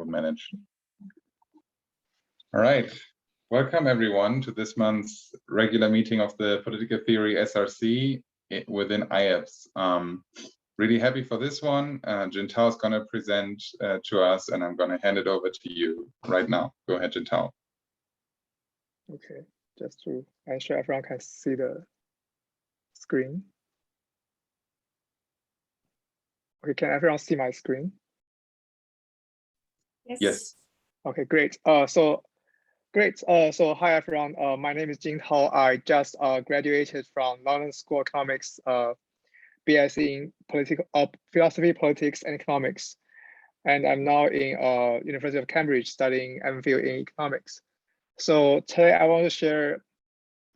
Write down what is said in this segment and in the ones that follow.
manage. All right. Welcome, everyone, to this month's regular meeting of the Political Theory SRC within IAPSS. Really happy for this one. Jintao is going to present to us, and I'm going to hand it over to you right now. Go ahead, Jintao. Okay, just to ensure everyone can see the screen. Okay, can everyone see my screen? Yes. Okay, great. So hi everyone. My name is Jintao. I just graduated from London School of Economics, BSc in philosophy, politics, and economics, and I'm now in University of Cambridge studying MPhil in economics. So today I want to share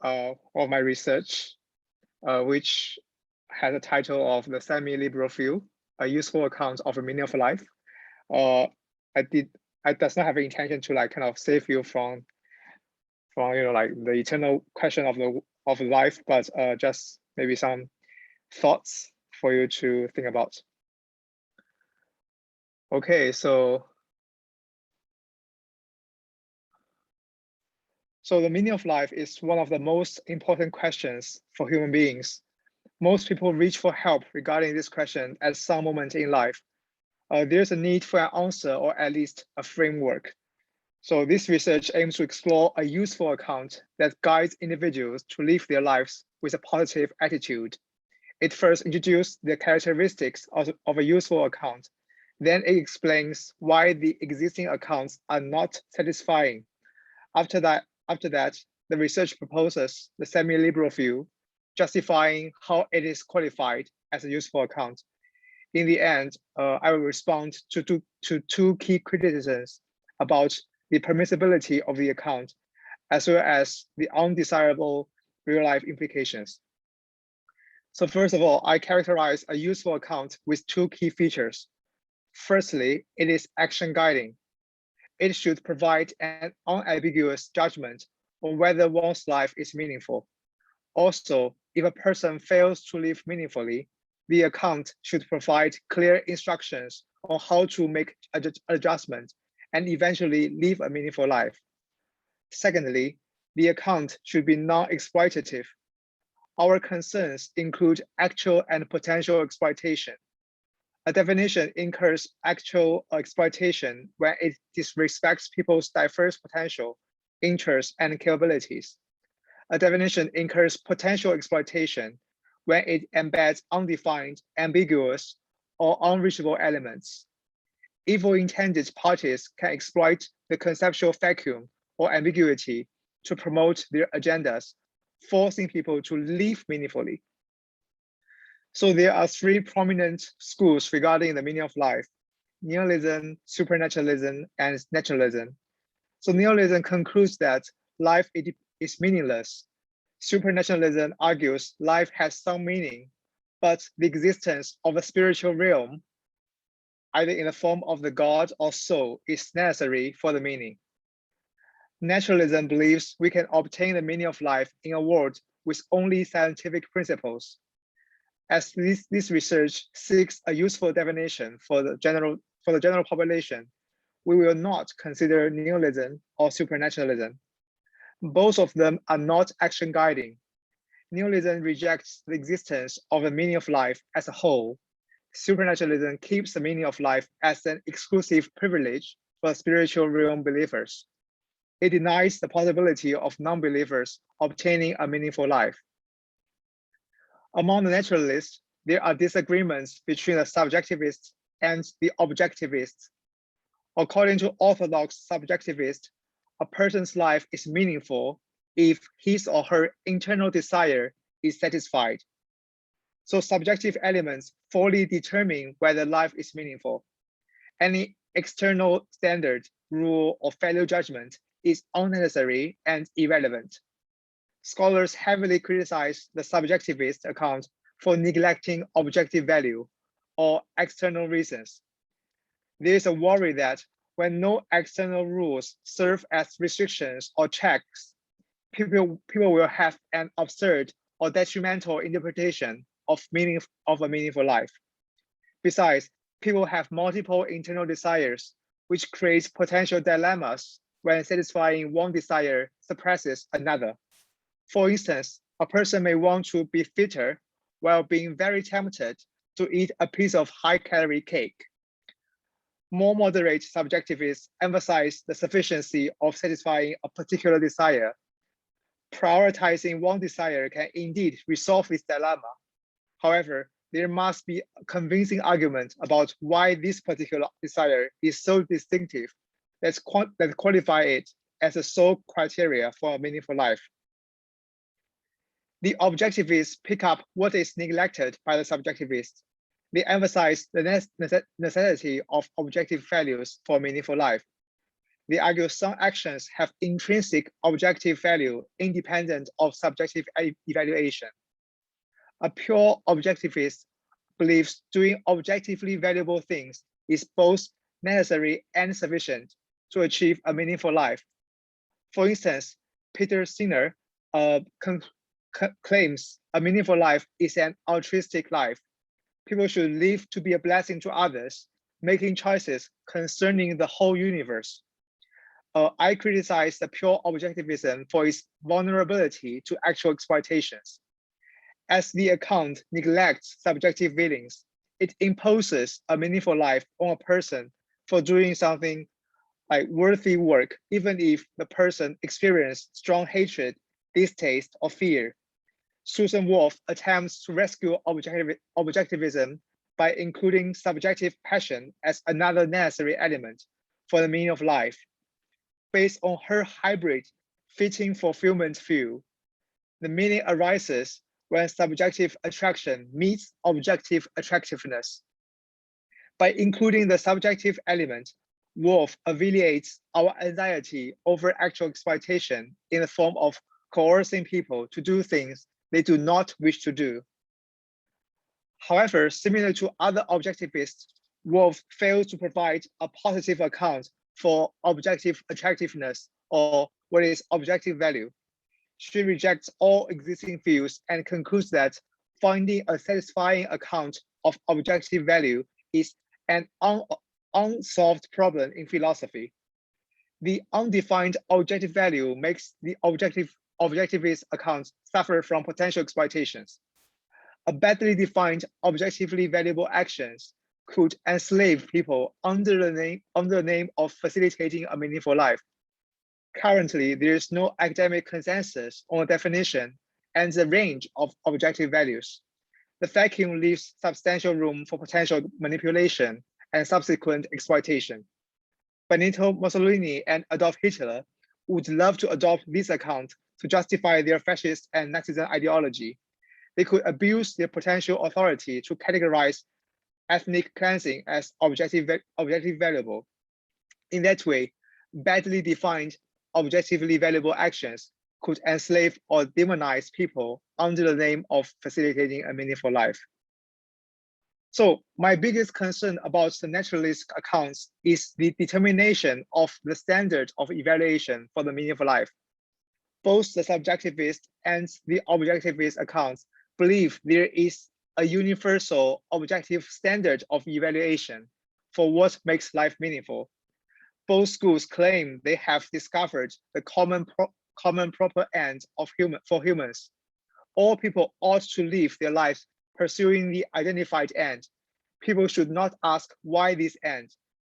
all my research, which has a title of the SemiLiberal Field, a useful account of the meaning of life. I does not have the intention to kind of save you from the eternal question of life, but just maybe some thoughts for you to think about. Okay, so the meaning of life is one of the most important questions for human beings. Most people reach for help regarding this question at some moment in life. There's a need for an answer, or at least a framework. So this research aims to explore a useful account that guides individuals to live their lives with a positive attitude. It first introduces the characteristics of a useful account. Then it explains why the existing accounts are not satisfying. After that, the research proposes the semi-liberal view, justifying how it is qualified as a useful account. In the end, I will respond to two key criticisms about the permissibility of the account, as well as the undesirable real-life implications. So first of all, I characterize a useful account with two key features. Firstly, it is action guiding. It should provide an unambiguous judgment on whether one's life is meaningful. Also, if a person fails to live meaningfully, the account should provide clear instructions on how to make adjustments and eventually live a meaningful life. Secondly, the account should be non-exploitative. Our concerns include actual and potential exploitation. A definition incurs actual exploitation when it disrespects people's diverse potential, interests, and capabilities. A definition incurs potential exploitation when it embeds undefined, ambiguous, or unreachable elements. Evil-intended parties can exploit the conceptual vacuum or ambiguity to promote their agendas, forcing people to live meaningfully. So there are three prominent schools regarding the meaning of life: nihilism, supernaturalism, and naturalism. So nihilism concludes that life is meaningless. Supernaturalism argues life has some meaning, but the existence of a spiritual realm, either in the form of the God or soul, is necessary for the meaning. Naturalism believes we can obtain the meaning of life in a world with only scientific principles. As this research seeks a useful definition for the general population, we will not consider nihilism or supernaturalism. Both of them are not action guiding. Nihilism rejects the existence of the meaning of life as a whole. Supernaturalism keeps the meaning of life as an exclusive privilege for spiritual realm believers. It denies the possibility of non-believers obtaining a meaningful life. Among the naturalists, there are disagreements between the subjectivists and the objectivists. According to orthodox subjectivists, a person's life is meaningful if his or her internal desire is satisfied. So subjective elements fully determine whether life is meaningful. Any external standard, rule, or value judgment is unnecessary and irrelevant. Scholars heavily criticize the subjectivist account for neglecting objective value or external reasons. There is a worry that when no external rules serve as restrictions or checks, people will have an absurd or detrimental interpretation of a meaningful life. Besides, people have multiple internal desires, which creates potential dilemmas when satisfying one desire suppresses another. For instance, a person may want to be fitter while being very tempted to eat a piece of high-calorie cake. More moderate subjectivists emphasize the sufficiency of satisfying a particular desire. Prioritizing one desire can indeed resolve this dilemma. However, there must be a convincing argument about why this particular desire is so distinctive that qualify it as a sole criteria for a meaningful life. The objectivists pick up what is neglected by the subjectivists. They emphasize the necessity of objective values for a meaningful life. They argue some actions have intrinsic objective value independent of subjective evaluation. A pure objectivist believes doing objectively valuable things is both necessary and sufficient to achieve a meaningful life. For instance, Peter Singer claims a meaningful life is an altruistic life. People should live to be a blessing to others, making choices concerning the whole universe. I criticize the pure objectivism for its vulnerability to actual exploitations. As the account neglects subjective feelings, it imposes a meaningful life on a person for doing something like worthy work, even if the person experienced strong hatred, distaste, or fear. Susan Wolf attempts to rescue objectivism by including subjective passion as another necessary element for the meaning of life. Based on her hybrid fitting fulfillment view, the meaning arises when subjective attraction meets objective attractiveness. By including the subjective element, Wolf alleviates our anxiety over actual exploitation in the form of coercing people to do things they do not wish to do. However, similar to other objectivists, Wolf fails to provide a positive account for objective attractiveness or what is objective value. She rejects all existing views and concludes that finding a satisfying account of objective value is an unsolved problem in philosophy. The undefined objective value makes the objectivist account suffer from potential exploitations. A badly defined objectively valuable actions could enslave people under the name of facilitating a meaningful life. Currently, there is no academic consensus on a definition and the range of objective values. The vacuum leaves substantial room for potential manipulation and subsequent exploitation. Benito Mussolini and Adolf Hitler would love to adopt this account to justify their fascist and Nazism ideology. They could abuse their potential authority to categorize ethnic cleansing as objectively valuable. In that way, badly defined objectively valuable actions could enslave or demonize people under the name of facilitating a meaningful life. So my biggest concern about the naturalist accounts is the determination of the standard of evaluation for the meaningful life. Both the subjectivist and the objectivist accounts believe there is a universal objective standard of evaluation for what makes life meaningful. Both schools claim they have discovered the common proper end for humans. All people ought to live their lives pursuing the identified end. People should not ask why this end.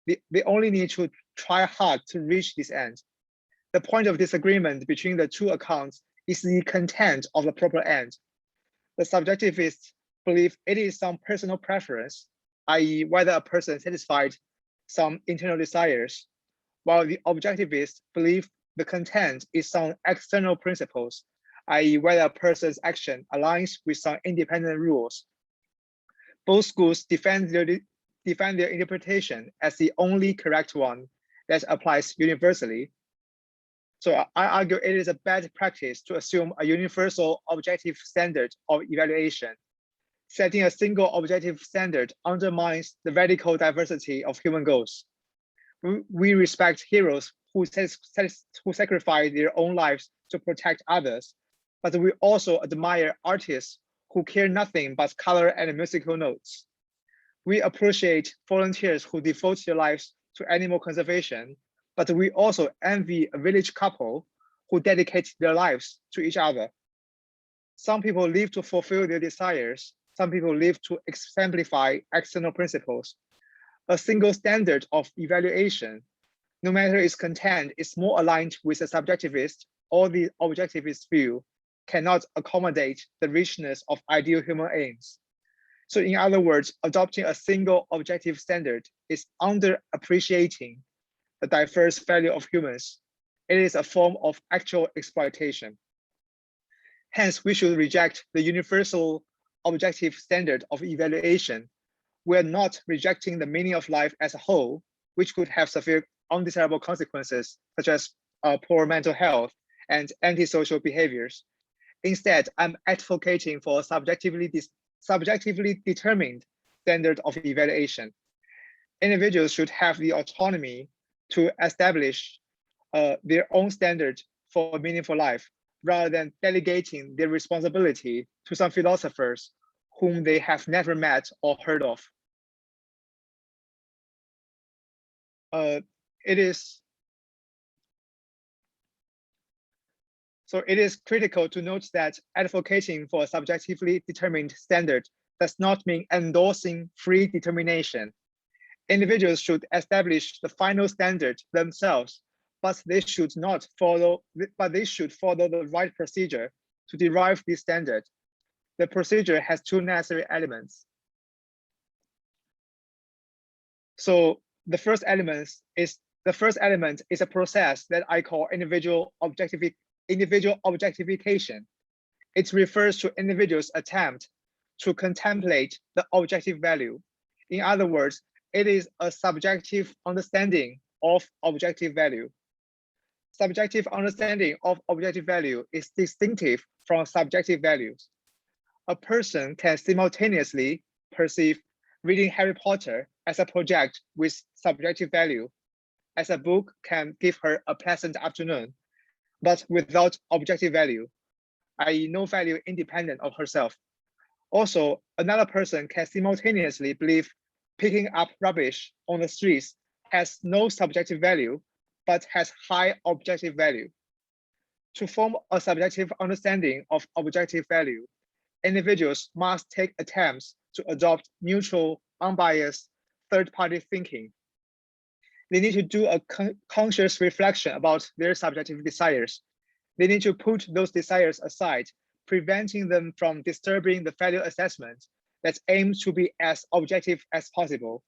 They only need to try hard to reach this end. The point of disagreement between the two accounts is the content of the proper end. The subjectivists believe it is some personal preference, i.e. whether a person satisfied some internal desires, while the objectivists believe the content is some external principles, i.e. whether a person's action aligns with some independent rules. Both schools defend their interpretation as the only correct one that applies universally. So I argue it is a bad practice to assume a universal objective standard of evaluation. Setting a single objective standard undermines the radical diversity of human goals. We respect heroes who sacrifice their own lives to protect others, but we also admire artists who care nothing but color and musical notes. We appreciate volunteers who devote their lives to animal conservation, but we also envy a village couple who dedicate their lives to each other. Some people live to fulfill their desires. Some people live to exemplify external principles. A single standard of evaluation, no matter its content, is more aligned with the subjectivist or the objectivist view, cannot accommodate the richness of ideal human aims. So in other words, adopting a single objective standard is underappreciating the diverse value of humans. It is a form of actual exploitation. Hence, we should reject the universal objective standard of evaluation. We are not rejecting the meaning of life as a whole, which could have severe undesirable consequences, such as poor mental health and antisocial behaviors. Instead, I'm advocating for a subjectively determined standard of evaluation. Individuals should have the autonomy to establish their own standard for a meaningful life, rather than delegating their responsibility to some philosophers whom they have never met or heard of. It is critical to note that advocating for a subjectively determined standard does not mean endorsing free determination. Individuals should establish the final standard themselves, but they should follow the right procedure to derive this standard. The procedure has two necessary elements. So the first element is a process that I call individual objectification. It refers to individuals' attempt to contemplate the objective value. In other words, it is a subjective understanding of objective value. Subjective understanding of objective value is distinctive from subjective values. A person can simultaneously perceive reading Harry Potter as a project with subjective value, as a book can give her a pleasant afternoon, but without objective value, i.e. no value independent of herself. Also, another person can simultaneously believe picking up rubbish on the streets has no subjective value, but has high objective value. To form a subjective understanding of objective value, individuals must take attempts to adopt neutral, unbiased, third-party thinking. They need to do a conscious reflection about their subjective desires. They need to put those desires aside, preventing them from disturbing the value assessment that aims to be as objective as possible.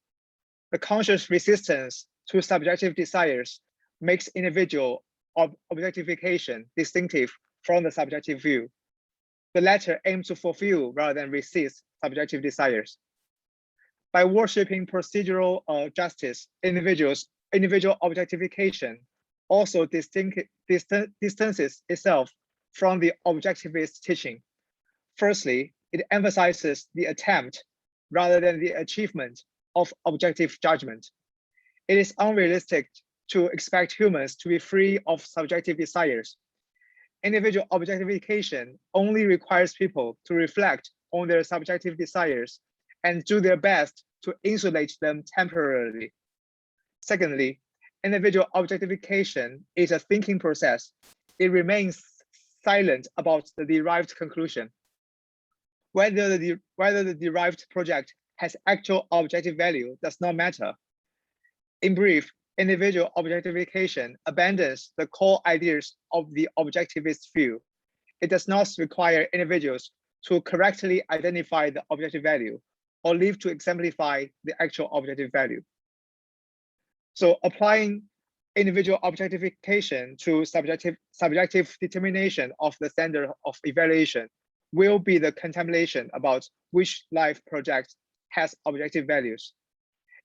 The conscious resistance to subjective desires makes individual objectification distinctive from the subjective view. The latter aims to fulfill rather than resist subjective desires. By worshipping procedural justice, individual objectification also distances itself from the objectivist teaching. Firstly, it emphasizes the attempt rather than the achievement of objective judgment. It is unrealistic to expect humans to be free of subjective desires. Individual objectification only requires people to reflect on their subjective desires and do their best to insulate them temporarily. Secondly, individual objectification is a thinking process. It remains silent about the derived conclusion. Whether the derived project has actual objective value does not matter. In brief, individual objectification abandons the core ideas of the objectivist view. It does not require individuals to correctly identify the objective value or live to exemplify the actual objective value. So applying individual objectification to subjective determination of the standard of evaluation will be the contemplation about which life project has objective values.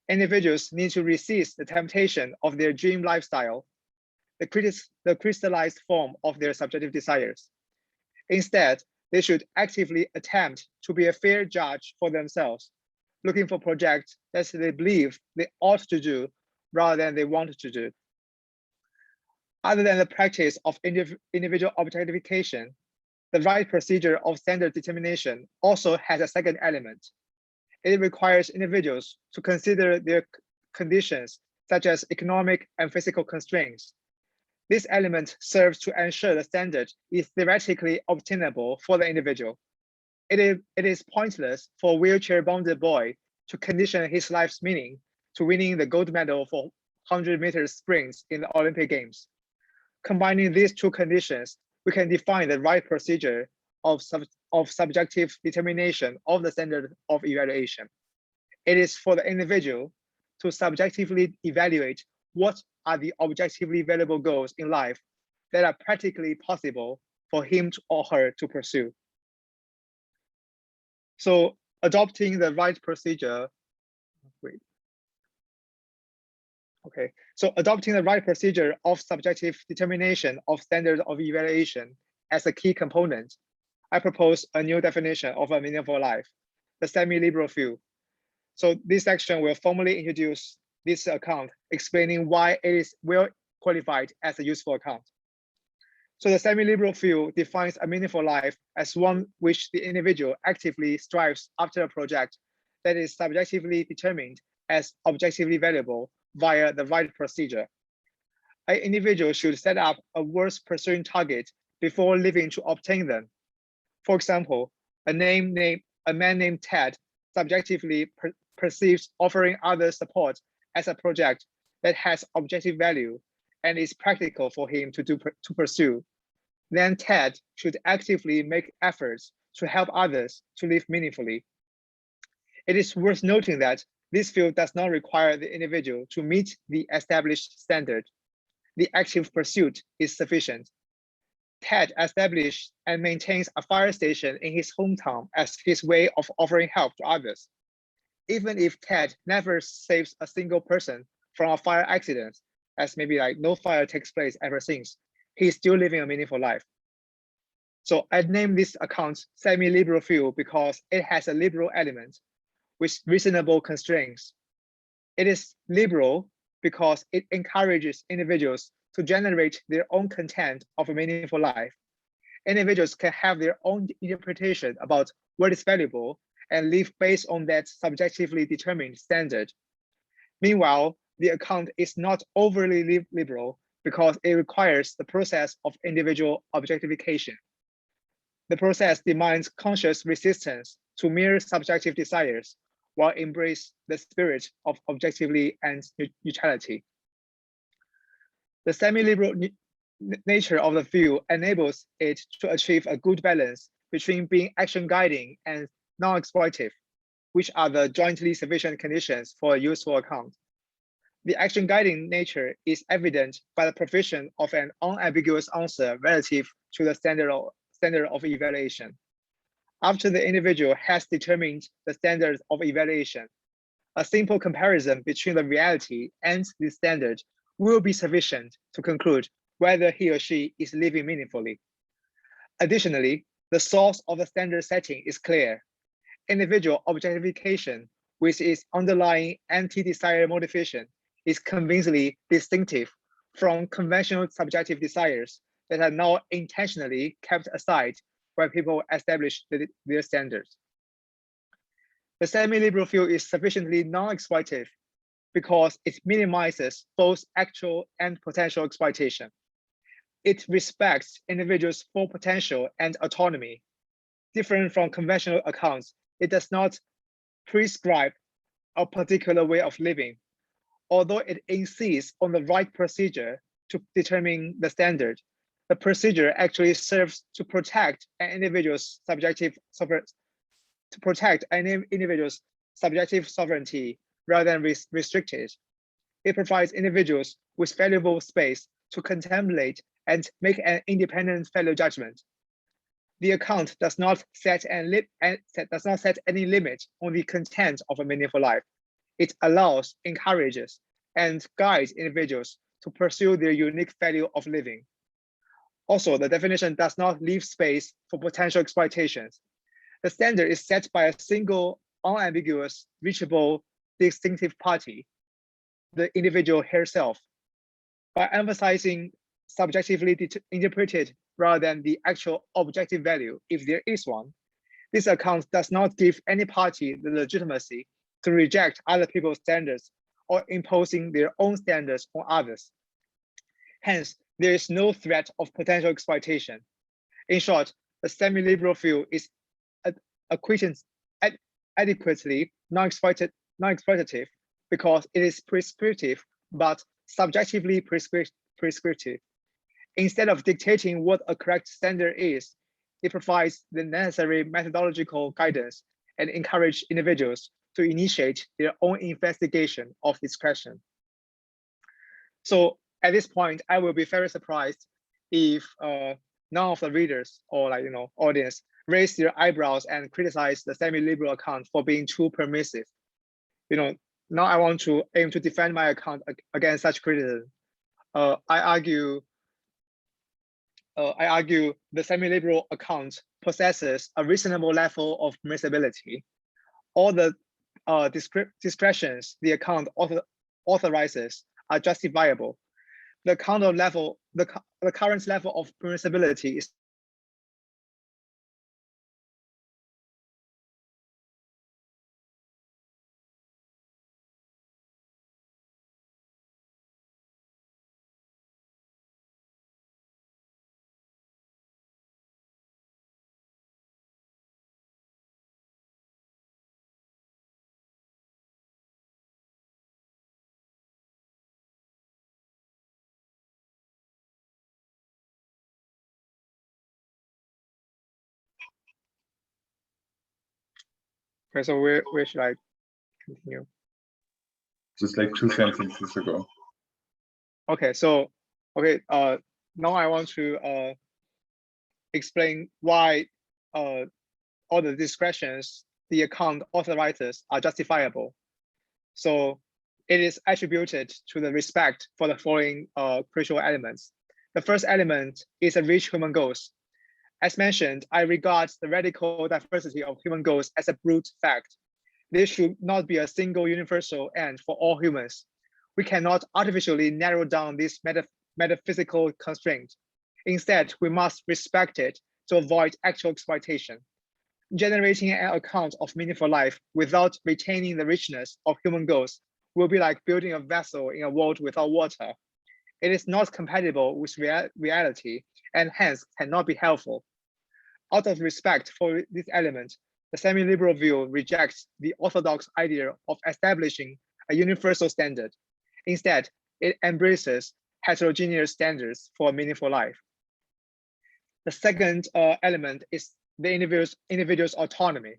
Individuals need to resist the temptation of their dream lifestyle, the crystallized form of their subjective desires. Instead, they should actively attempt to be a fair judge for themselves, looking for projects that they believe they ought to do rather than they want to do. Other than the practice of individual objectification, the right procedure of standard determination also has a second element. It requires individuals to consider their conditions such as economic and physical constraints. This element serves to ensure the standard is theoretically obtainable for the individual. It is pointless for a wheelchair-bound boy to condition his life's meaning to winning the gold medal for 100-meter sprints in the Olympic Games. Combining these two conditions, we can define the right procedure of subjective determination of the standard of evaluation. It is for the individual to subjectively evaluate what are the objectively valuable goals in life that are practically possible for him or her to pursue. So adopting the right procedure, So adopting the right procedure of subjective determination of standard of evaluation as a key component, I propose a new definition of a meaningful life, the SemiLiberal Field. So this section will formally introduce this account, explaining why it is well qualified as a useful account. So the SemiLiberal Field defines a meaningful life as one which the individual actively strives after a project that is subjectively determined as objectively valuable via the right procedure. An individual should set up a worth pursuing target before living to obtain them. For example, a man named Ted subjectively perceives offering others support as a project that has objective value and is practical for him to pursue. Then Ted should actively make efforts to help others to live meaningfully. It is worth noting that this field does not require the individual to meet the established standard. The active pursuit is sufficient. Ted established and maintains a fire station in his hometown as his way of offering help to others. Even if Ted never saves a single person from a fire accident, as maybe like no fire takes place ever since, he's still living a meaningful life. So I named this account SemiLiberal Field because it has a liberal element with reasonable constraints. It is liberal because it encourages individuals to generate their own content of a meaningful life. Individuals can have their own interpretation about what is valuable and live based on that subjectively determined standard. Meanwhile, the account is not overly liberal because it requires the process of individual objectification. The process demands conscious resistance to mere subjective desires while embrace the spirit of objectivity and neutrality. The semi-liberal nature of the field enables it to achieve a good balance between being action-guiding and non-exploitative, which are the jointly sufficient conditions for a useful account. The action-guiding nature is evident by the provision of an unambiguous answer relative to the standard of evaluation. After the individual has determined the standard of evaluation, a simple comparison between the reality and the standard will be sufficient to conclude whether he or she is living meaningfully. Additionally, the source of the standard setting is clear. Individual objectification, with its underlying anti-desire motivation, is convincingly distinctive from conventional subjective desires that are now intentionally kept aside when people establish their standards. The semi-liberal field is sufficiently non-exploitative because it minimizes both actual and potential exploitation. It respects individuals' full potential and autonomy. Different from conventional accounts, it does not prescribe a particular way of living. Although it insists on the right procedure to determine the standard, the procedure actually serves to protect an individual's subjective sovereignty rather than restrict it. It provides individuals with valuable space to contemplate and make an independent value judgment. The account does not set any limit on the content of a meaningful life. It allows, encourages, and guides individuals to pursue their unique value of living. Also, the definition does not leave space for potential exploitations. The standard is set by a single, unambiguous, reachable, distinctive party, the individual herself. By emphasizing subjectively interpreted rather than the actual objective value, if there is one, this account does not give any party the legitimacy to reject other people's standards or imposing their own standards on others. Hence, there is no threat of potential exploitation. In short, the semi-liberal field is adequately non-exploitative because it is prescriptive, but subjectively prescriptive. Instead of dictating what a correct standard is, it provides the necessary methodological guidance and encourages individuals to initiate their own investigation of this question. So at this point, I will be very surprised if none of the readers or audience raise their eyebrows and criticize the semi-liberal account for being too permissive. Now I want to aim to defend my account against such criticism. I argue the semi-liberal account possesses a reasonable level of permissibility. All the discretions the account authorizes are justifiable. The current level of permissibility is okay. So where should I continue? Just like 2 sentences ago. Okay, so now I want to explain why all the discretions the account authorizes are justifiable. So it is attributed to the respect for the following crucial elements. The first element is a rich human goals. As mentioned, I regard the radical diversity of human goals as a brute fact. There should not be a single universal end for all humans. We cannot artificially narrow down this metaphysical constraint. Instead, we must respect it to avoid actual exploitation. Generating an account of meaningful life without retaining the richness of human goals will be like building a vessel in a world without water. It is not compatible with reality and hence cannot be helpful. Out of respect for this element, the semi-liberal view rejects the orthodox idea of establishing a universal standard. Instead, it embraces heterogeneous standards for a meaningful life. The second element is the individual's autonomy.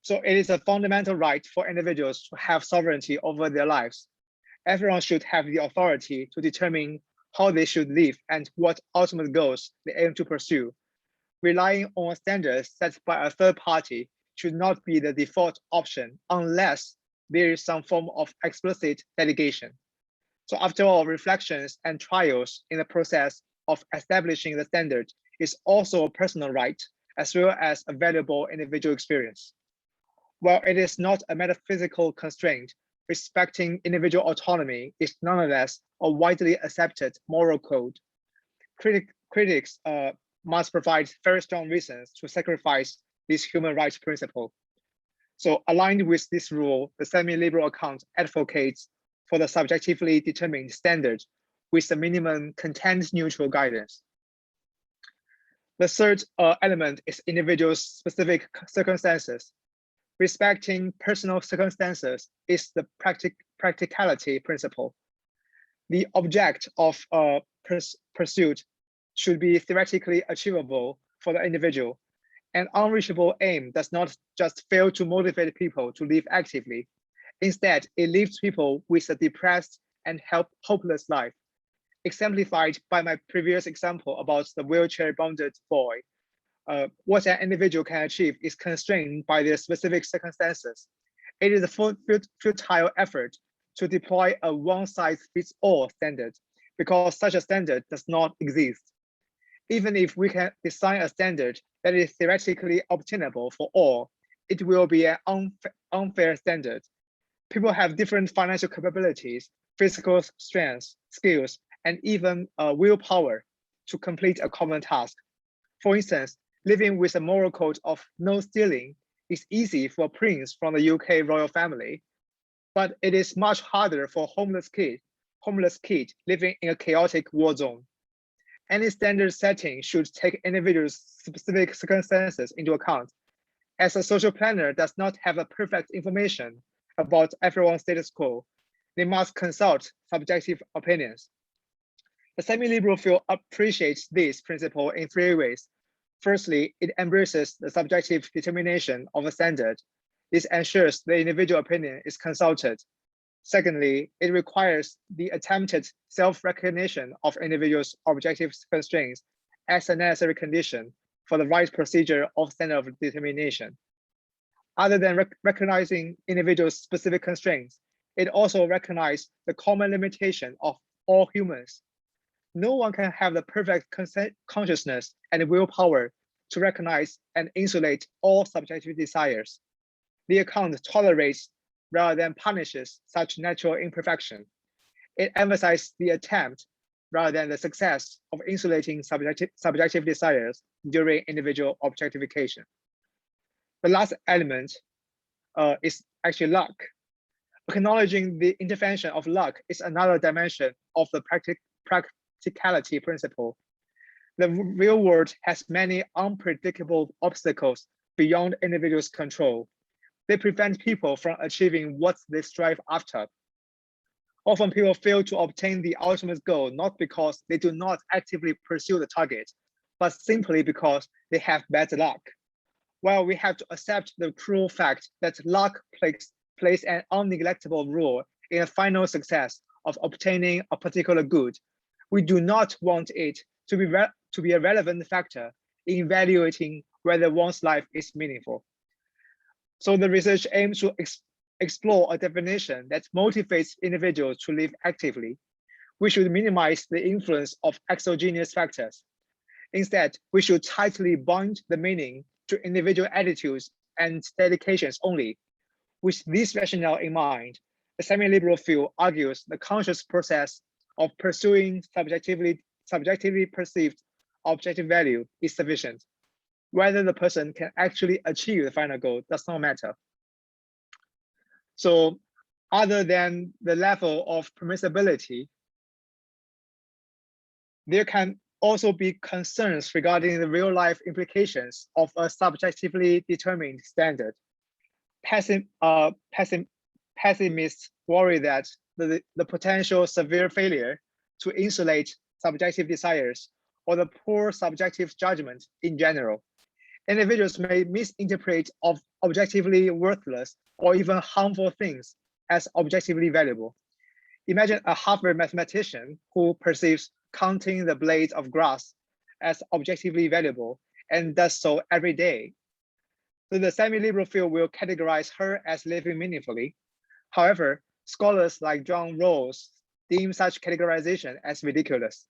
So it is a fundamental right for individuals to have sovereignty over their lives. Everyone should have the authority to determine how they should live and what ultimate goals they aim to pursue. Relying on standards set by a third party should not be the default option unless there is some form of explicit delegation. So after all, reflections and trials in the process of establishing the standard is also a personal right as well as a valuable individual experience. While it is not a metaphysical constraint, respecting individual autonomy is nonetheless a widely accepted moral code. Critics must provide very strong reasons to sacrifice this human rights principle. So aligned with this rule, the semi-liberal account advocates for the subjectively determined standard with the minimum content-neutral guidance. The third element is individuals' specific circumstances. Respecting personal circumstances is the practicality principle. The object of pursuit should be theoretically achievable for the individual. An unreachable aim does not just fail to motivate people to live actively. Instead, it leaves people with a depressed and hopeless life. Exemplified by my previous example about the wheelchair-bound boy, what an individual can achieve is constrained by their specific circumstances. It is a futile effort to deploy a one-size-fits-all standard because such a standard does not exist. Even if we can design a standard that is theoretically obtainable for all, it will be an unfair standard. People have different financial capabilities, physical strengths, skills, and even willpower to complete a common task. For instance, living with a moral code of no stealing is easy for a prince from the UK royal family, but it is much harder for homeless kid living in a chaotic war zone. Any standard setting should take individuals' specific circumstances into account, as a social planner does not have a perfect information about everyone's status quo. They must consult subjective opinions. The semi-liberal field appreciates this principle in three ways. Firstly, it embraces the subjective determination of a standard. This ensures the individual opinion is consulted. Secondly, it requires the attempted self-recognition of individuals' objective constraints as a necessary condition for the right procedure of standard of determination. Other than recognizing individuals' specific constraints, it also recognizes the common limitation of all humans. No one can have the perfect consciousness and willpower to recognize and insulate all subjective desires. The account tolerates rather than punishes such natural imperfection. It emphasizes the attempt rather than the success of insulating subjective desires during individual objectification. The last element is actually luck. Acknowledging the intervention of luck is another dimension of the practicality principle. The real world has many unpredictable obstacles beyond individuals' control. They prevent people from achieving what they strive after. Often people fail to obtain the ultimate goal not because they do not actively pursue the target, but simply because they have bad luck. While we have to accept the cruel fact that luck plays an unneglectable role in the final success of obtaining a particular good, we do not want it to be a relevant factor in evaluating whether one's life is meaningful. So the research aims to explore a definition that motivates individuals to live actively. We should minimize the influence of exogenous factors. Instead, we should tightly bind the meaning to individual attitudes and dedications only. With this rationale in mind, the semi-liberal field argues the conscious process of pursuing subjectively perceived objective value is sufficient. Whether the person can actually achieve the final goal does not matter. So other than the level of permissibility, there can also be concerns regarding the real-life implications of a subjectively determined standard. Pessimists worry that the potential severe failure to insulate subjective desires or the poor subjective judgment in general. Individuals may misinterpret objectively worthless or even harmful things as objectively valuable. Imagine a Harvard mathematician who perceives counting the blades of grass as objectively valuable and does so every day. So the semi-liberal field will categorize her as living meaningfully. However, scholars like John Rawls deem such categorization as ridiculous.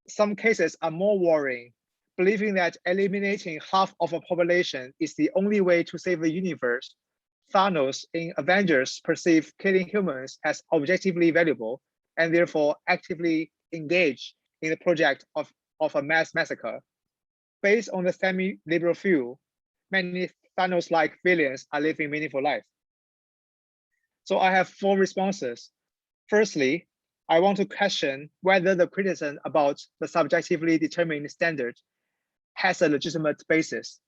Some cases are more worrying, believing that eliminating half of a population is the only way to save the universe. Thanos in Avengers perceived killing humans as objectively valuable and therefore actively engaged in the project of a mass massacre. Based on the semi-liberal view, many Thanos-like villains are living meaningful lives. So I have 4 responses. Firstly, I want to question whether the criticism about the subjectively determined standard has a legitimate basis.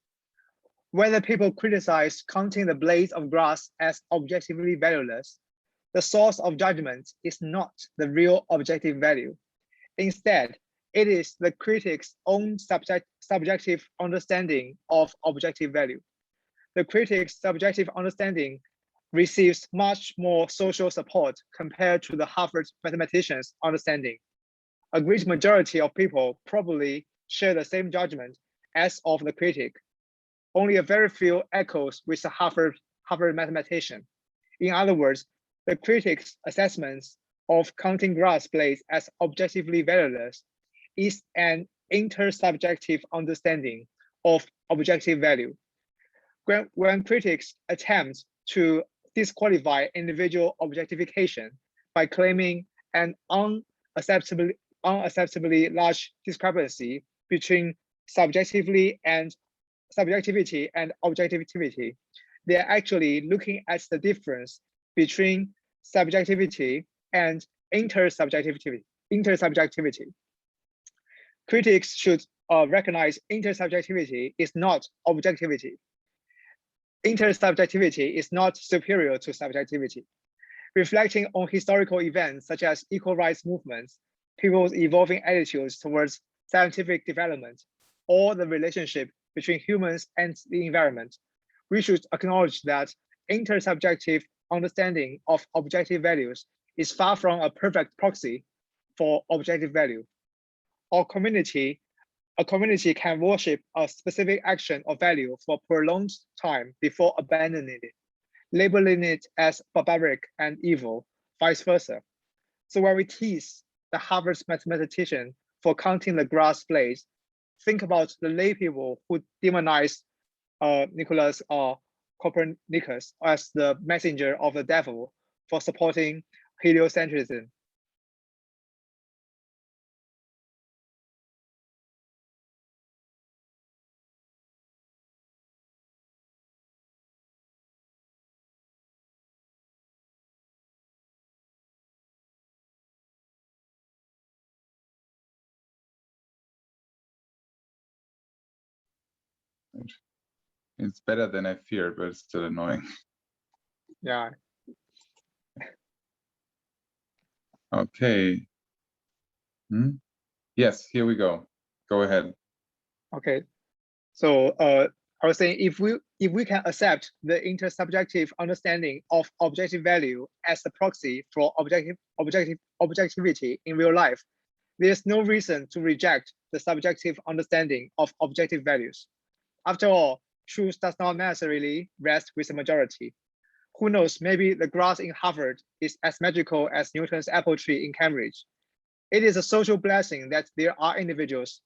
Whether people criticize counting the blades of grass as objectively valueless, the source of judgment is not the real objective value. Instead, it is the critic's own subjective understanding of objective value. The critic's subjective understanding receives much more social support compared to the Harvard mathematician's understanding. A great majority of people probably share the same judgment as of the critic. Only a very few echoes with the Harvard mathematician. In other words, the critic's assessments of counting grass blades as objectively valueless is an intersubjective understanding of objective value. When critics attempt to disqualify individual objectification by claiming an unacceptably large discrepancy between subjectivity and objectivity, they are actually looking at the difference between subjectivity and intersubjectivity. Critics should recognize intersubjectivity is not objectivity. Intersubjectivity is not superior to subjectivity. Reflecting on historical events such as equal rights movements, people's evolving attitudes towards scientific development, or the relationship between humans and the environment, we should acknowledge that intersubjective understanding of objective values is far from a perfect proxy for objective value. A community can worship a specific action or value for prolonged time before abandoning it, labeling it as barbaric and evil, vice versa. So when we tease the Harvard mathematician for counting the grass blades, think about the lay people who demonize Nicholas or Copernicus as the messenger of the devil for supporting heliocentrism. It's better than I feared, but it's still annoying. Yeah. Okay. Yes, here we go. Go ahead. Okay. So I was saying if we can accept the intersubjective understanding of objective value as the proxy for objectivity in real life, there's no reason to reject the subjective understanding of objective values. After all, truth does not necessarily rest with the majority. Who knows, maybe the grass in Harvard is as magical as Newton's apple tree in Cambridge. It is a social blessing that there are individuals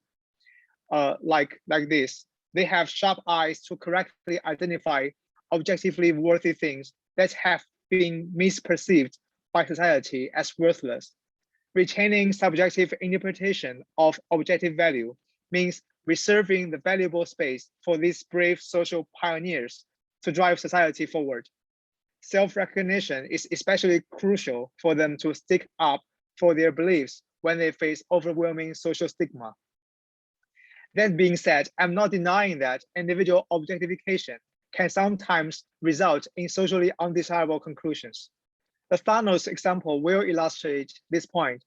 like this. They have sharp eyes to correctly identify objectively worthy things that have been misperceived by society as worthless. Retaining subjective interpretation of objective value means reserving the valuable space for these brave social pioneers to drive society forward. Self-recognition is especially crucial for them to stick up for their beliefs when they face overwhelming social stigma. That being said, I'm not denying that individual objectification can sometimes result in socially undesirable conclusions. The Thanos example will illustrate this point.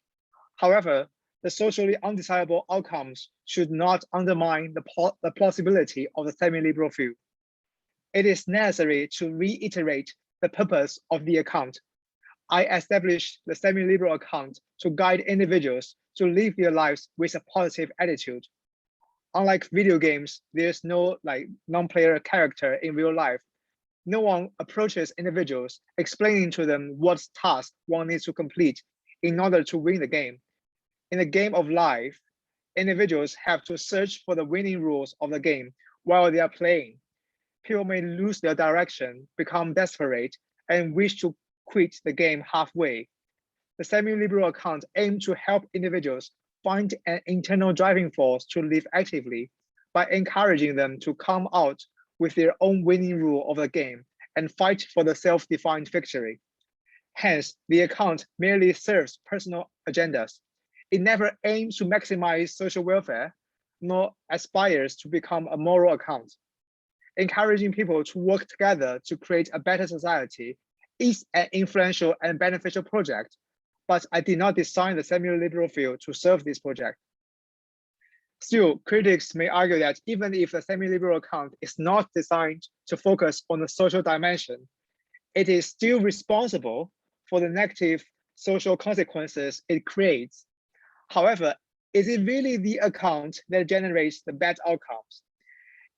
However, the socially undesirable outcomes should not undermine the plausibility of the semi-liberal field. It is necessary to reiterate the purpose of the account. I established the semi-liberal account to guide individuals to live their lives with a positive attitude. Unlike video games, there's no non-player character in real life. No one approaches individuals explaining to them what task one needs to complete in order to win the game. In the game of life, individuals have to search for the winning rules of the game while they are playing. People may lose their direction, become desperate, and wish to quit the game halfway. The semi-liberal account aims to help individuals find an internal driving force to live actively by encouraging them to come out with their own winning rule of the game and fight for the self-defined victory. Hence, the account merely serves personal agendas. It never aims to maximize social welfare, nor aspires to become a moral account. Encouraging people to work together to create a better society is an influential and beneficial project, but I did not design the semi-liberal field to serve this project. Still, critics may argue that even if the semi-liberal account is not designed to focus on the social dimension, it is still responsible for the negative social consequences it creates. However, is it really the account that generates the bad outcomes?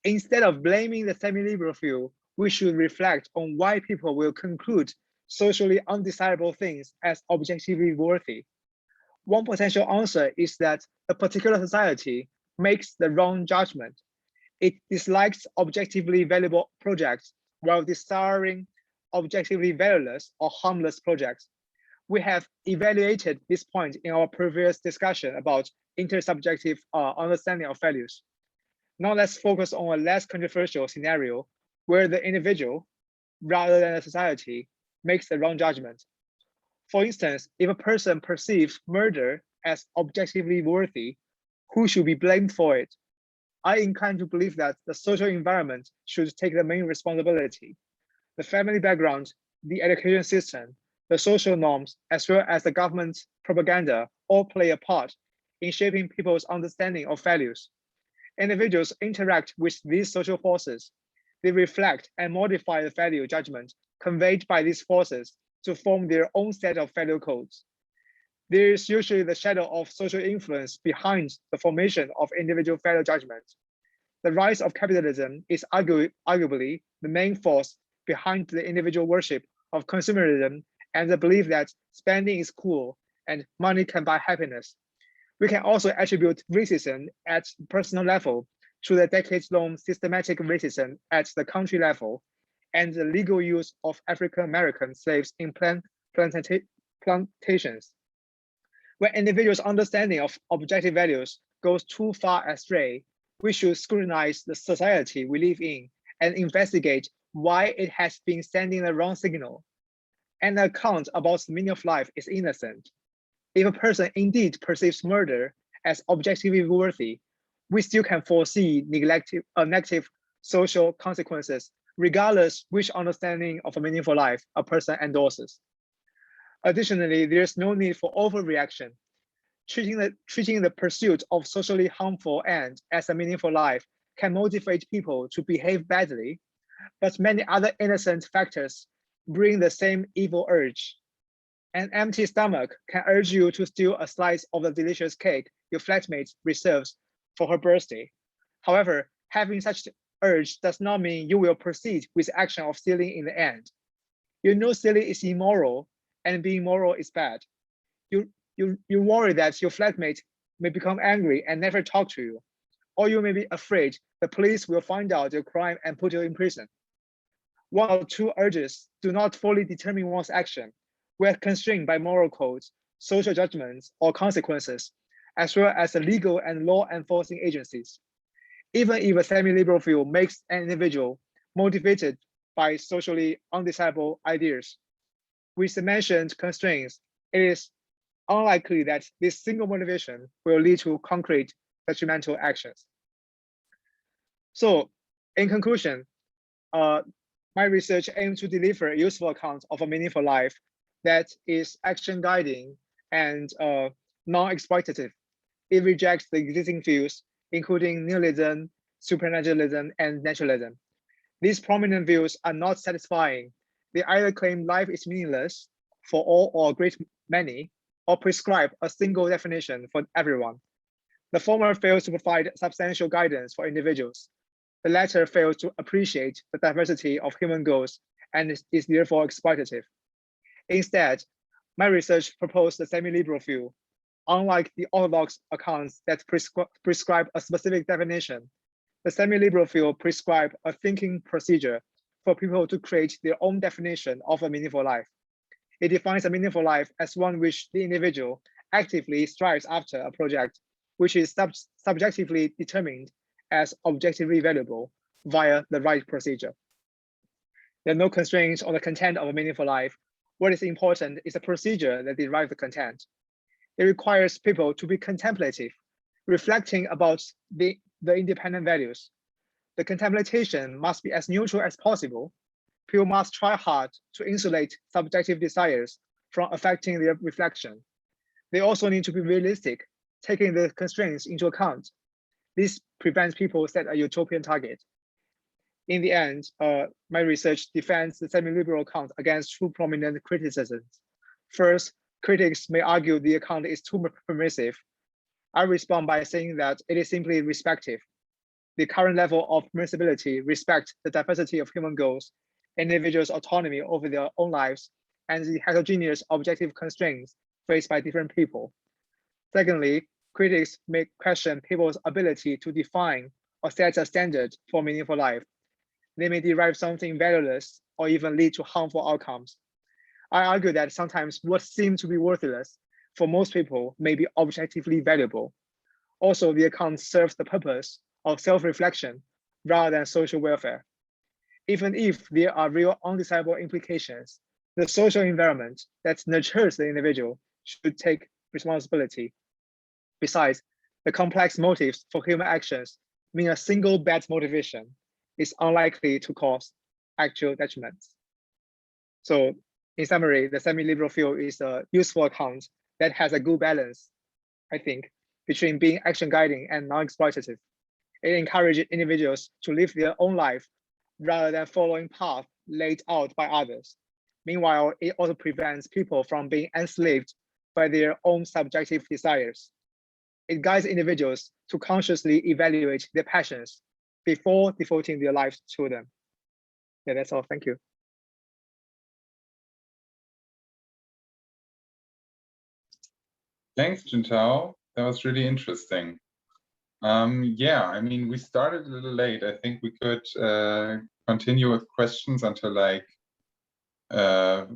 Instead of blaming the semi-liberal field, we should reflect on why people will conclude socially undesirable things as objectively worthy. One potential answer is that a particular society makes the wrong judgment. It dislikes objectively valuable projects while desiring objectively valueless or harmless projects. We have evaluated this point in our previous discussion about intersubjective understanding of values. Now let's focus on a less controversial scenario where the individual, rather than a society makes the wrong judgment. For instance, if a person perceives murder as objectively worthy, who should be blamed for it? I incline to believe that the social environment should take the main responsibility. The family background, the education system, the social norms, as well as the government propaganda all play a part in shaping people's understanding of values. Individuals interact with these social forces. They reflect and modify the value judgment conveyed by these forces to form their own set of value codes. There is usually the shadow of social influence behind the formation of individual value judgment. The rise of capitalism is arguably the main force behind the individual worship of consumerism and the belief that spending is cool and money can buy happiness. We can also attribute racism at personal level to the decades-long systematic racism at the country level and the legal use of African-American slaves in plantations. When individuals' understanding of objective values goes too far astray, we should scrutinize the society we live in and investigate why it has been sending the wrong signal. An account about the meaning of life is innocent. If a person indeed perceives murder as objectively worthy, we still can foresee negative social consequences, regardless which understanding of a meaningful life a person endorses. Additionally, there's no need for overreaction. Treating the pursuit of socially harmful end as a meaningful life can motivate people to behave badly, but many other innocent factors bring the same evil urge. An empty stomach can urge you to steal a slice of the delicious cake your flatmate reserves for her birthday. However, having such urge does not mean you will proceed with the action of stealing in the end. You know stealing is immoral and being moral is bad. You worry that your flatmate may become angry and never talk to you, or you may be afraid the police will find out your crime and put you in prison. One or two urges do not fully determine one's action. We are constrained by moral codes, social judgments, or consequences, as well as the legal and law enforcing agencies. Even if a semi-liberal field makes an individual motivated by socially undesirable ideas, with the mentioned constraints, it is unlikely that this single motivation will lead to concrete detrimental actions. So, in conclusion, my research aims to deliver a useful account of a meaningful life that is action guiding and non-exploitative. It rejects the existing views, including nihilism, supernaturalism, and naturalism. These prominent views are not satisfying. They either claim life is meaningless for all or a great many, or prescribe a single definition for everyone. The former fails to provide substantial guidance for individuals. The latter fails to appreciate the diversity of human goals and is therefore exploitative. Instead, my research proposed the semi-liberal view. Unlike the orthodox accounts that prescribe a specific definition, the semi-liberal view prescribes a thinking procedure for people to create their own definition of a meaningful life. It defines a meaningful life as one which the individual actively strives after a project which is subjectively determined as objectively valuable via the right procedure. There are no constraints on the content of a meaningful life. What is important is the procedure that derives the content. It requires people to be contemplative, reflecting about the independent values. The contemplation must be as neutral as possible. People must try hard to insulate subjective desires from affecting their reflection. They also need to be realistic, taking the constraints into account. This prevents people set a utopian target. In the end, my research defends the semi-liberal account against two prominent criticisms. First, critics may argue the account is too permissive. I respond by saying that it is simply respective. The current level of permissibility respects the diversity of human goals, individuals' autonomy over their own lives, and the heterogeneous objective constraints faced by different people. Secondly, critics may question people's ability to define or set a standard for meaningful life. They may derive something valueless or even lead to harmful outcomes. I argue that sometimes what seems to be worthless for most people may be objectively valuable. Also, the account serves the purpose of self-reflection rather than social welfare. even if there are real undesirable implications, the social environment that nurtures the individual should take responsibility. Besides, the complex motives for human actions mean a single bad motivation is unlikely to cause actual detriments. So in summary, the semi-liberal field is a useful account that has a good balance, I think, between being action guiding and non-exploitative. It encourages individuals to live their own life rather than following paths laid out by others. Meanwhile, it also prevents people from being enslaved by their own subjective desires. It guides individuals to consciously evaluate their passions before devoting their lives to them. Yeah, that's all. Thank you. Thanks, Jintao. That was really interesting. Yeah, I mean, we started a little late. I think we could continue with questions until like I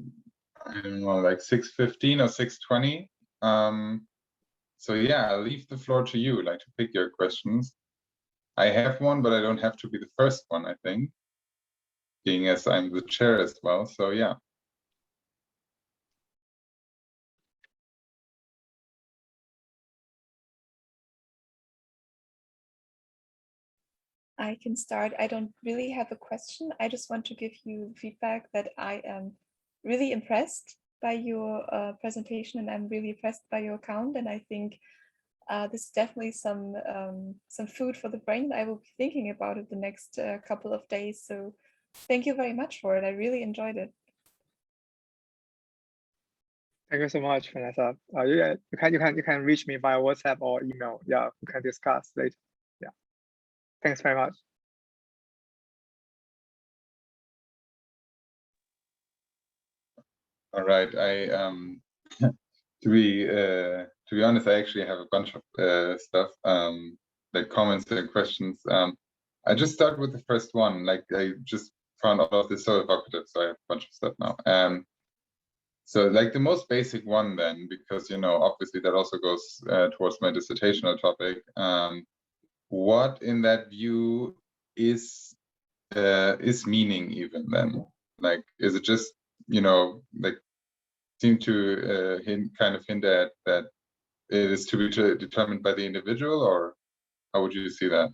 don't know, like 6:15 or 6:20. So yeah, I'll leave the floor to you, like to pick your questions. I have one, but I don't have to be the first one, I think, being as I'm the chair as well. So yeah. I can start. I don't really have a question. I just want to give you feedback that I am really impressed by your presentation, and I'm really impressed by your account. And I think this is definitely some food for the brain. I will be thinking about it the next couple of days. So thank you very much for it. I really enjoyed it. Thank you so much, Vanessa. You can reach me via WhatsApp or email. Yeah, we can discuss later. Yeah, thanks very much. All right. To be honest, I actually have a bunch of stuff, like comments and questions. I just start with the first one. Like I just found all of this so evocative, so I have a bunch of stuff now. So like the most basic one then, because obviously that also goes towards my dissertational topic. What in that view is meaning even then? Like, is it just like seem to hint at that it is to be determined by the individual, or how would you see that?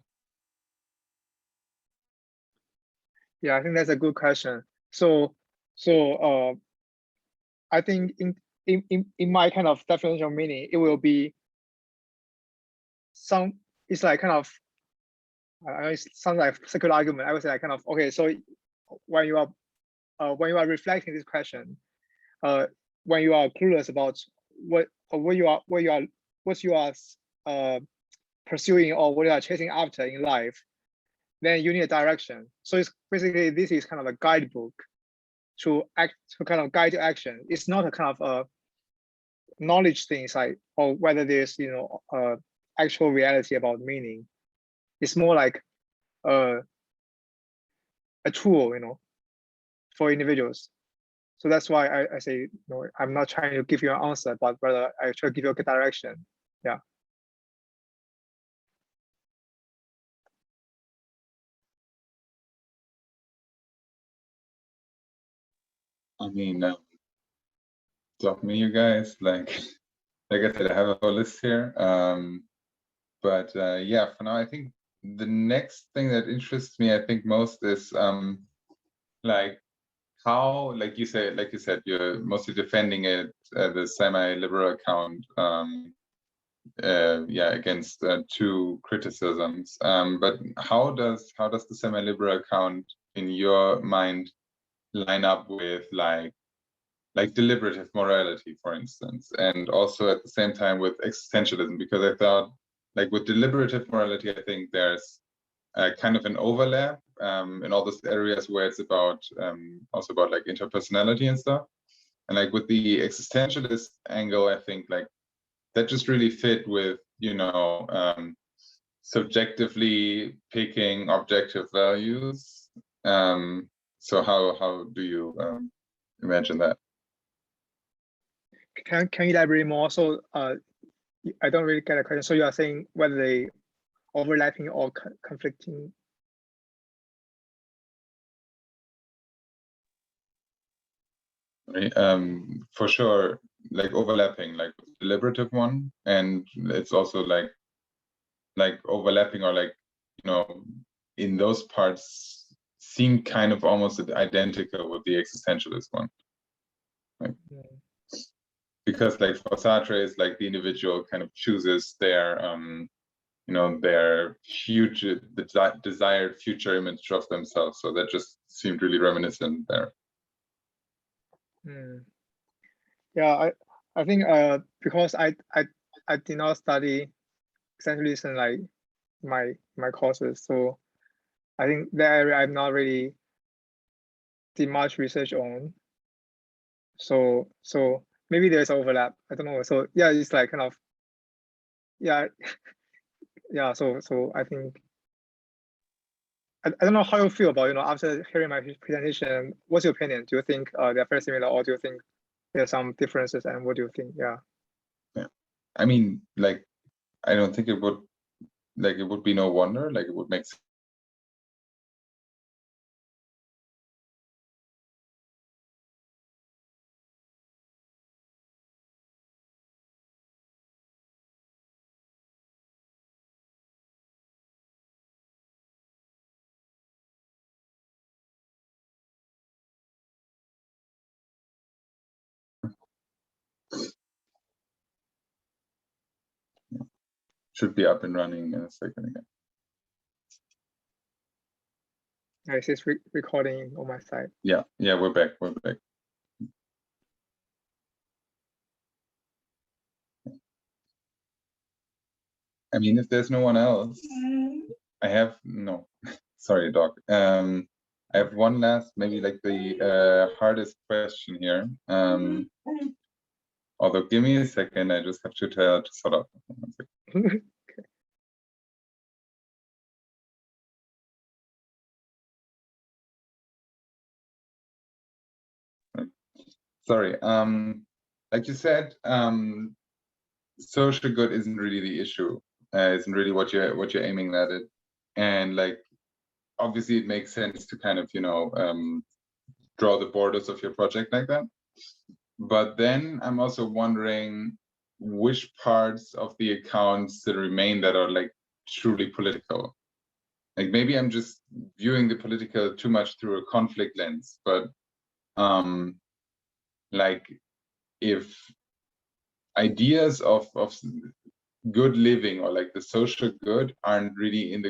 Yeah, I think that's a good question. So I think in my kind of definition of meaning, it will be it's like kind of, it sounds like circular argument. I would say like kind of, okay, so when you are reflecting this question, when you are clueless about what you are pursuing or what you are chasing after in life, then you need a direction. So it's basically, this is kind of a guidebook to kind of guide your action. It's not a kind of a knowledge thing, like, or whether there's actual reality about meaning. It's more like a tool, for individuals. So that's why I say, I'm not trying to give you an answer, but rather I try to give you a good direction. Yeah. I mean, stop me, you guys. Like I said, I have a whole list here. But yeah, for now, I think the next thing that interests me, I think most is like how, like you said, you're mostly defending it, the semi-liberal account, yeah, against two criticisms. But how does the semi-liberal account, in your mind, line up with like deliberative morality, for instance, and also at the same time with existentialism? Because I thought, like with deliberative morality, I think there's kind of an overlap in all those areas where it's about also about like interpersonality and stuff. And like with the existentialist angle, I think like that just really fit with subjectively picking objective values. So how do you imagine that? Can you elaborate more? So I don't really get a question. So you are saying whether they overlapping or conflicting? Right? For sure, like overlapping, like deliberative one, and it's also like overlapping, or like, you know, in those parts seem kind of almost identical with the existentialist one. Like, because like for Sartre, it's like the individual kind of chooses their you know, their future, the desired future image of themselves. So that just seemed really reminiscent there. Yeah, I think because I did not study essentialism like my courses, so I think that area I'm not really did much research on. So maybe there's overlap. I don't know. So yeah, it's like kind of, yeah, yeah. So I think I don't know how you feel about, you know, after hearing my presentation. What's your opinion? Do you think they're very similar, or do you think there are some differences? And what do you think? Yeah. I mean, like, I don't think it would be no wonder. Like, it would make sense. Should be up and running in a second again. Is this recording on my side? Yeah, we're back. I mean, if there's no one else, I have no. Sorry, Doc. I have one last, maybe like the hardest question here. Although, give me a second. I just have to sort of. Sorry. Like you said, social good isn't really the issue. Isn't really what you're aiming at it, and like, obviously it makes sense to kind of, you know, draw the borders of your project like that. But then I'm also wondering which parts of the account still remain that are like truly political. Like, maybe I'm just viewing the political too much through a conflict lens, but like, if ideas of good living, or like the social good, aren't really in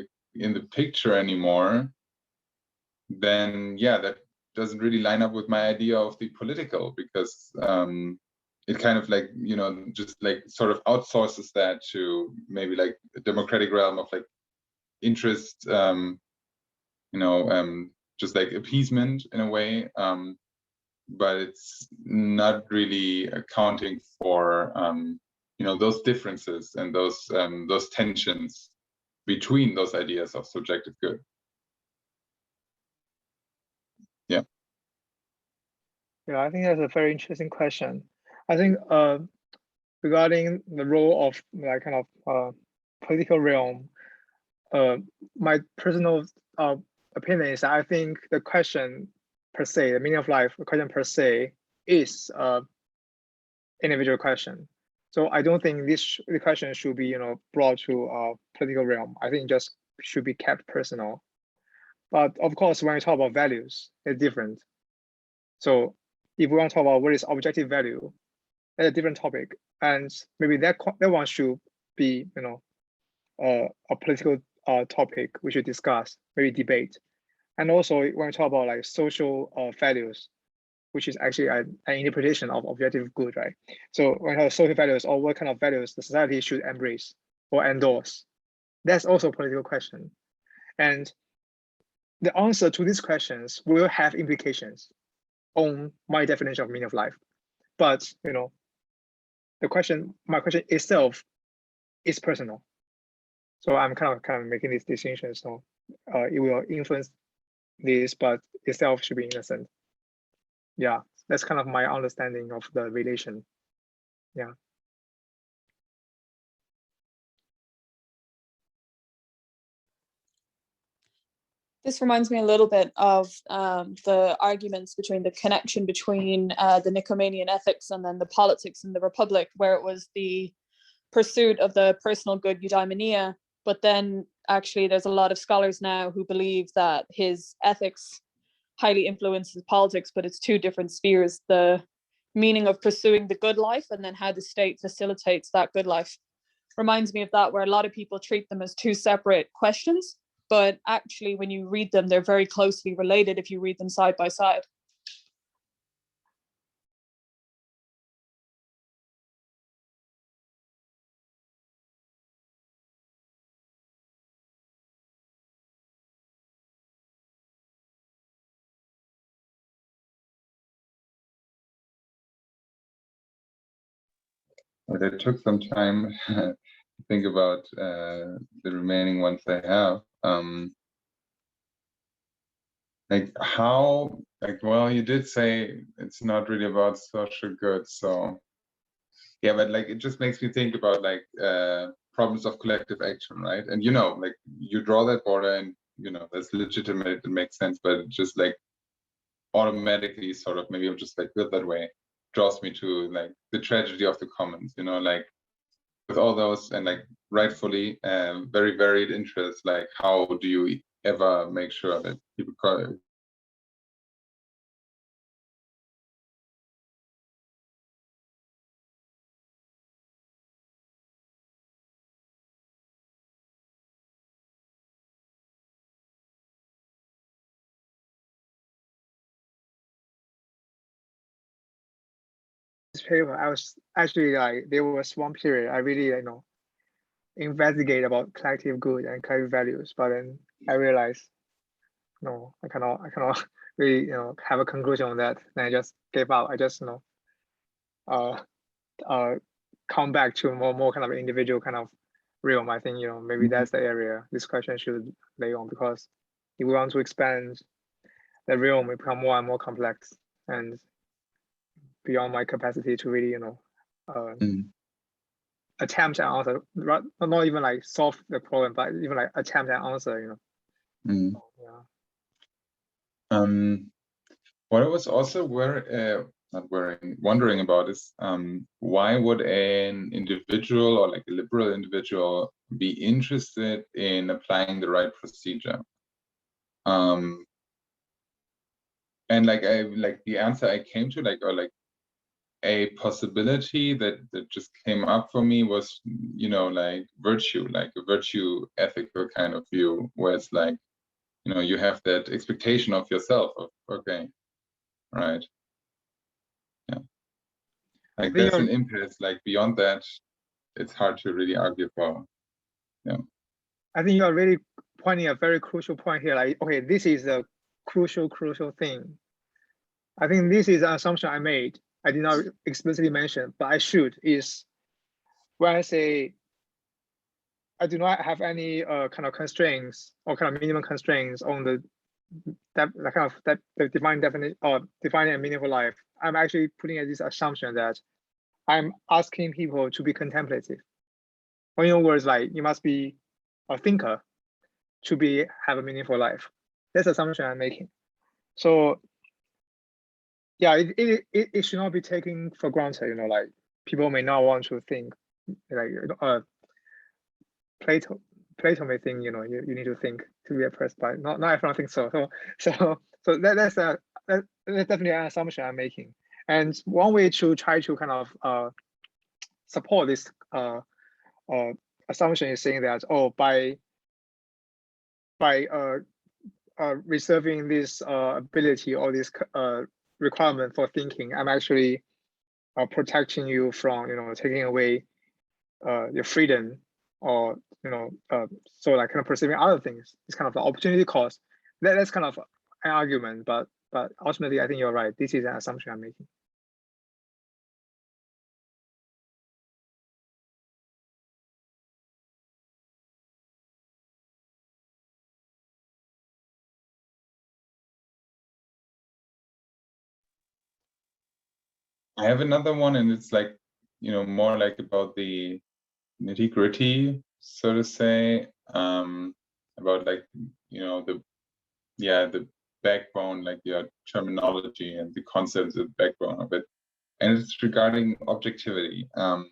the picture anymore, then yeah, that doesn't really line up with my idea of the political, because it kind of like, you know, just like sort of outsources that to maybe like a democratic realm of like interest, you know, just like appeasement in a way, but it's not really accounting for you know, those differences and those tensions between those ideas of subjective good. Yeah, I think that's a very interesting question. I think regarding the role of like kind of political realm, my personal opinion is that I think the question per se, the meaning of life, the question per se, is individual question. So I don't think the question should be, you know, brought to political realm. I think just should be kept personal. But of course, when we talk about values, it's different. So if we want to talk about what is objective value, that's a different topic, and maybe that one should be, you know, a political topic we should discuss, maybe debate. And also when we talk about like social values, which is actually an interpretation of objective good, right? So when we have social values, or what kind of values the society should embrace or endorse, that's also a political question. And the answer to these questions will have implications on my definition of meaning of life. But, you know, my question itself is personal. So I'm kind of making this distinction. So it will influence this, but itself should be innocent. Yeah, that's kind of my understanding of the relation. Yeah. this reminds me a little bit of the arguments between the connection between the Nicomachean ethics and then the politics in the Republic, where it was the pursuit of the personal good eudaimonia, but then actually there's a lot of scholars now who believe that his ethics highly influences politics, but it's two different spheres, the meaning of pursuing the good life and then how the state facilitates that good life. Reminds me of that, where a lot of people treat them as two separate questions, but actually when you read them, they're very closely related if you read them side by side. But it took some time to think about the remaining ones I have. Like how, like, well, you did say it's not really about social good, so yeah, but like it just makes me think about like problems of collective action, right? And you know, like you draw that border and you know that's legitimate, it makes sense, but it just like automatically sort of, maybe I'm just like built that way, draws me to like the tragedy of the commons, you know, like with all those and like rightfully very varied interests, like how do you ever make sure that people This paper, I was actually like, there was one period I really, you know, investigate about collective good and collective values, but then I realized, no, I cannot really, you know, have a conclusion on that. And I just gave up. I just, you know, come back to more kind of individual kind of realm. I think, you know, maybe that's the area this question should lay on, because if we want to expand the realm, it become more and more complex and beyond my capacity to really, you know, attempt and answer, not even like solve the problem, but even like attempt and answer, you know. So, yeah. What I was also wondering about is why would an individual or like a liberal individual be interested in applying the right procedure? And like the answer I came to, like, or like a possibility that just came up for me was, you know, like virtue, like a virtue ethical kind of view, where it's like, you know, you have that expectation of yourself of, okay, right, yeah, like there's an impulse, like beyond that it's hard to really argue for. Yeah, I think you are really pointing a very crucial point here, like, okay, this is a crucial thing. I think this is an assumption I made, I did not explicitly mention, but I should, is when I say I do not have any kind of constraints or kind of minimum constraints on the defining a meaningful life. I'm actually putting in this assumption that I'm asking people to be contemplative. Or in other words, like you must be a thinker to have a meaningful life. That's the assumption I'm making. So yeah, it should not be taken for granted. You know, like people may not want to think. Like Plato may think, you know, you need to think to be oppressed by. Not everyone thinks so. So that's definitely an assumption I'm making. And one way to try to kind of support this assumption is saying that, oh, by reserving this ability or this requirement for thinking, I'm actually protecting you from, you know, taking away your freedom, or, you know, so like kind of perceiving other things. It's kind of the opportunity cost. That's kind of an argument, but ultimately I think you're right. This is an assumption I'm making. I have another one, and it's like, you know, more like about the nitty-gritty, so to say, about like, you know, the yeah, the backbone, like your terminology and the concepts are the backbone of it. And it's regarding objectivity. I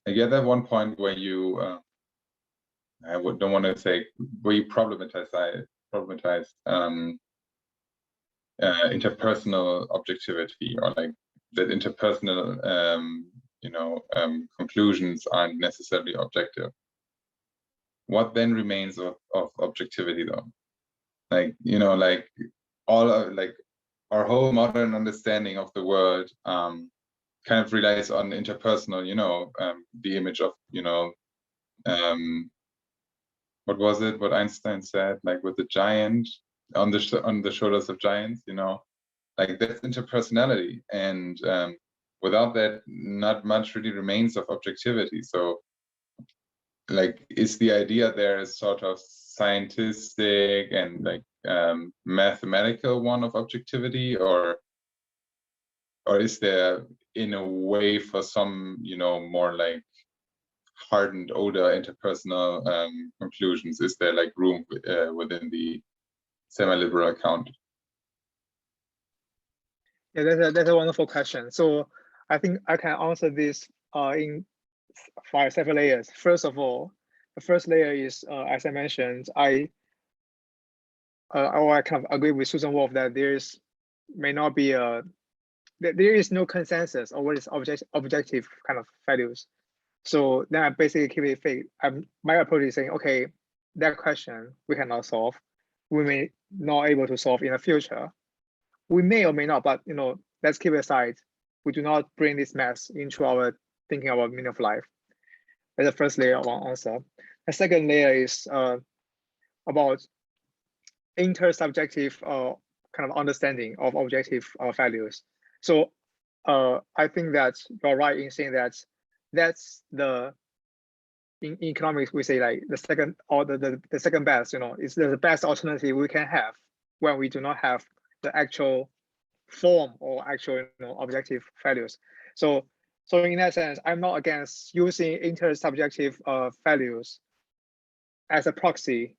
get that one point where you, don't want to say, where you problematize interpersonal objectivity, or like that interpersonal, conclusions aren't necessarily objective. What then remains of objectivity, though? Like, like our whole modern understanding of the world kind of relies on interpersonal, the image of, what was it, what Einstein said, like with the giant on the shoulders of giants, like that's interpersonality. And without that, not much really remains of objectivity. So like, is the idea there is sort of scientific and like mathematical one of objectivity, or is there in a way for some, more like hardened, older interpersonal conclusions? Is there like room within the SemiLiberal account? Yeah, that's a wonderful question. So I think I can answer this in 5 several layers. First of all, the first layer is, as I mentioned, I kind of agree with Susan Wolf that there is no consensus on what is objective kind of values. So then I basically keep it fake. My approach is saying, okay, that question we cannot solve. We may not able to solve in the future. We may or may not, but let's keep it aside. We do not bring this mess into our thinking about meaning of life. That's the first layer of our answer. The second layer is about intersubjective kind of understanding of objective values. So I think that you're right in saying that that's in economics we say like the second, or the second best, is the best alternative we can have when we do not have the actual form or actual objective values. So in that sense, I'm not against using intersubjective values as a proxy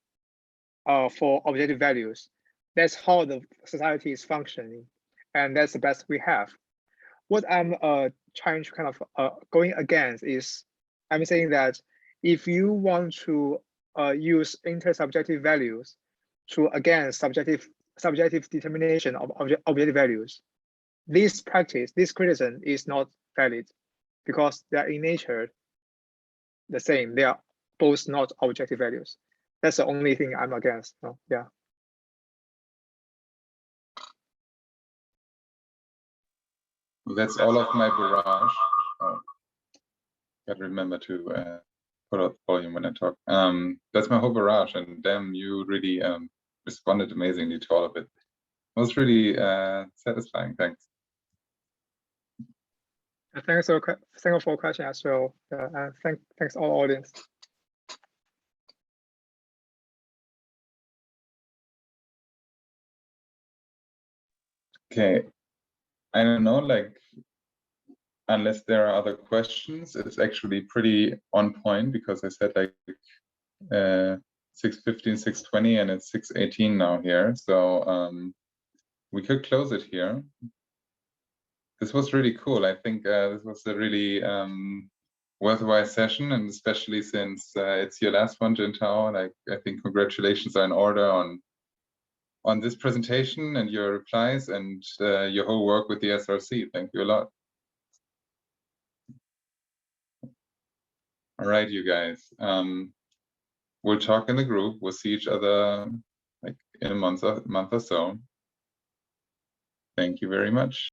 for objective values. That's how the society is functioning, and that's the best we have. What I'm trying to kind of going against is, I'm saying that if you want to use intersubjective values to against subjective determination of objective values, this practice, this criticism is not valid, because they are in nature the same. They are both not objective values. That's the only thing I'm against. Yeah. That's all of my barrage. Oh, gotta remember to put out the volume when I talk. That's my whole barrage, and damn, you really responded amazingly to all of it. It was really satisfying. Thanks. Thanks for the question as well. Thanks all audience. Okay, I don't know, like, unless there are other questions, it's actually pretty on point, because I said like 6:15, 6:20, and it's 6:18 now here. So we could close it here. This was really cool. I think this was a really worthwhile session, and especially since it's your last one, Jintao. Like, I think congratulations are in order on this presentation and your replies and your whole work with the SRC. Thank you a lot. All right, you guys. We'll talk in the group. We'll see each other like in a month or so. Thank you very much.